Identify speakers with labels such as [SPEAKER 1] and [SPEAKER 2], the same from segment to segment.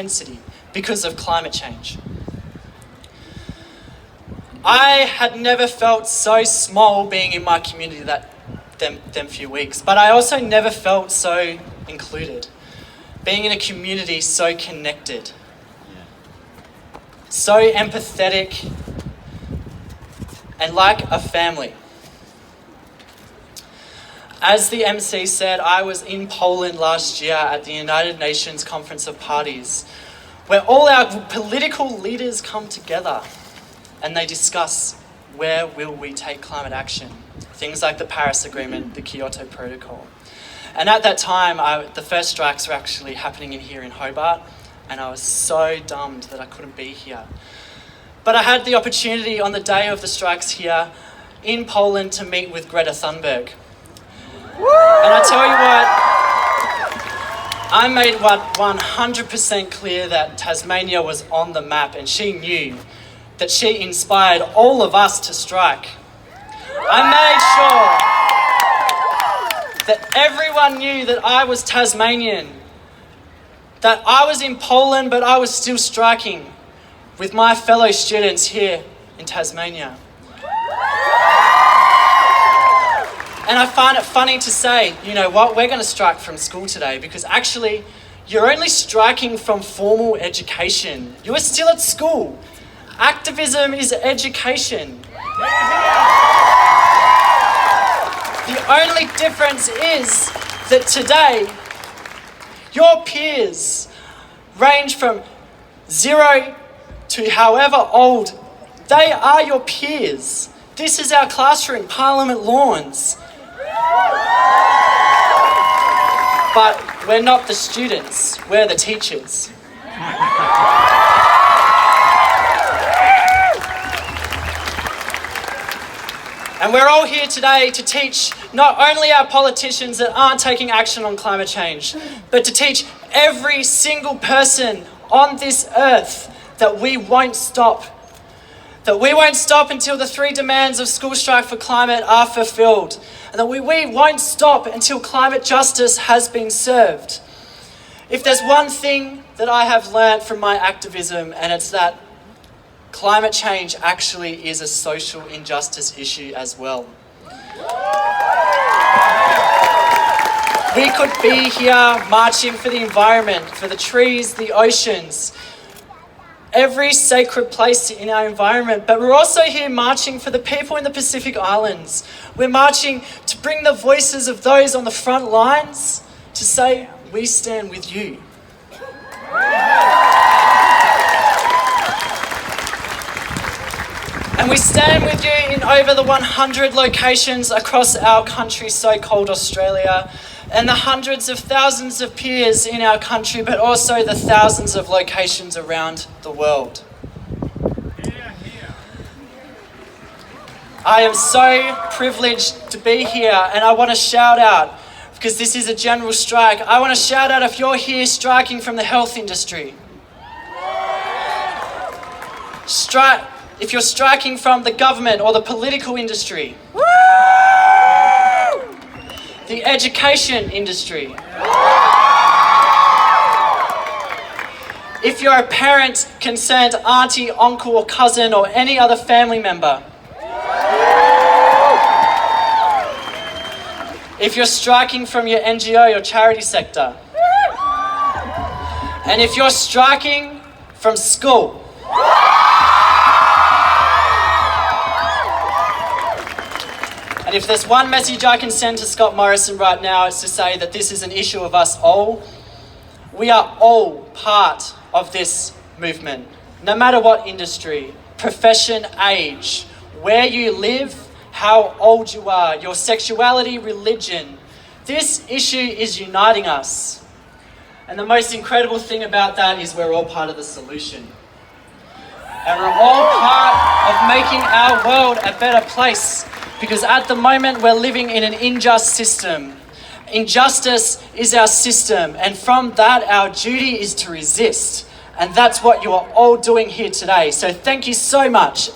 [SPEAKER 1] intensity because of climate change. I had never felt so small being in my community them few weeks, but I also never felt so included. Being in a community so connected, so empathetic, and like a family. As the MC said, I was in Poland last year at the United Nations Conference of Parties, where all our political leaders come together and they discuss where will we take climate action. Things like the Paris Agreement, the Kyoto Protocol. And at that time, the first strikes were actually happening here in Hobart, and I was so bummed that I couldn't be here. But I had the opportunity on the day of the strikes here in Poland to meet with Greta Thunberg. And I tell you what, I made 100% clear that Tasmania was on the map, and she knew that she inspired all of us to strike. I made sure that everyone knew that I was Tasmanian, that I was in Poland, but I was still striking with my fellow students here in Tasmania. And I find it funny to say, you know what, we're going to strike from school today, because actually you're only striking from formal education. You are still at school. Activism is education. The only difference is that today, your peers range from 0 to however old. They are your peers. This is our classroom, Parliament lawns. But we're not the students, we're the teachers. And we're all here today to teach not only our politicians that aren't taking action on climate change, but to teach every single person on this earth that we won't stop. That we won't stop until the 3 demands of School Strike for Climate are fulfilled. And that we won't stop until climate justice has been served. If there's one thing that I have learnt from my activism, and it's that climate change actually is a social injustice issue as well. We could be here marching for the environment, for the trees, the oceans, every sacred place in our environment, but we're also here marching for the people in the Pacific Islands. We're marching to bring the voices of those on the front lines to say, we stand with you. And we stand with you in over the 100 locations across our country, so-called Australia, and the hundreds of thousands of peers in our country, but also the thousands of locations around the world. I am so privileged to be here, and I want to shout out, because this is a general strike, I want to shout out if you're here striking from the health industry. If you're striking from the government or the political industry. The education industry. If you're a parent, concerned auntie, uncle or cousin or any other family member. If you're striking from your NGO or charity sector. And if you're striking from school. And if there's one message I can send to Scott Morrison right now, it's to say that this is an issue of us all. We are all part of this movement, no matter what industry, profession, age, where you live, how old you are, your sexuality, religion. This issue is uniting us. And the most incredible thing about that is we're all part of the solution. And we're all part of making our world a better place. Because at the moment we're living in an unjust system. Injustice is our system, and from that our duty is to resist. And that's what you are all doing here today. So thank you so much.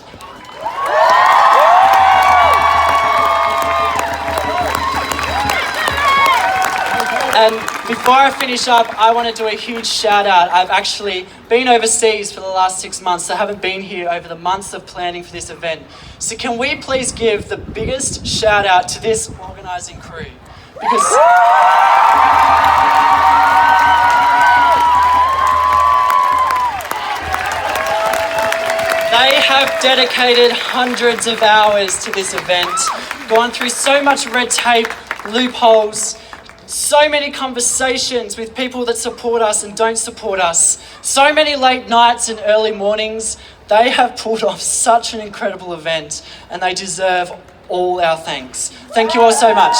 [SPEAKER 1] And Before I finish up, I want to do a huge shout out. I've actually been overseas for the last 6 months, so I haven't been here over the months of planning for this event. So can we please give the biggest shout out to this organising crew? Because they have dedicated hundreds of hours to this event, gone through so much red tape, loopholes, so many conversations with people that support us and don't support us, so many late nights and early mornings. They have pulled off such an incredible event and they deserve all our thanks. Thank you all so much.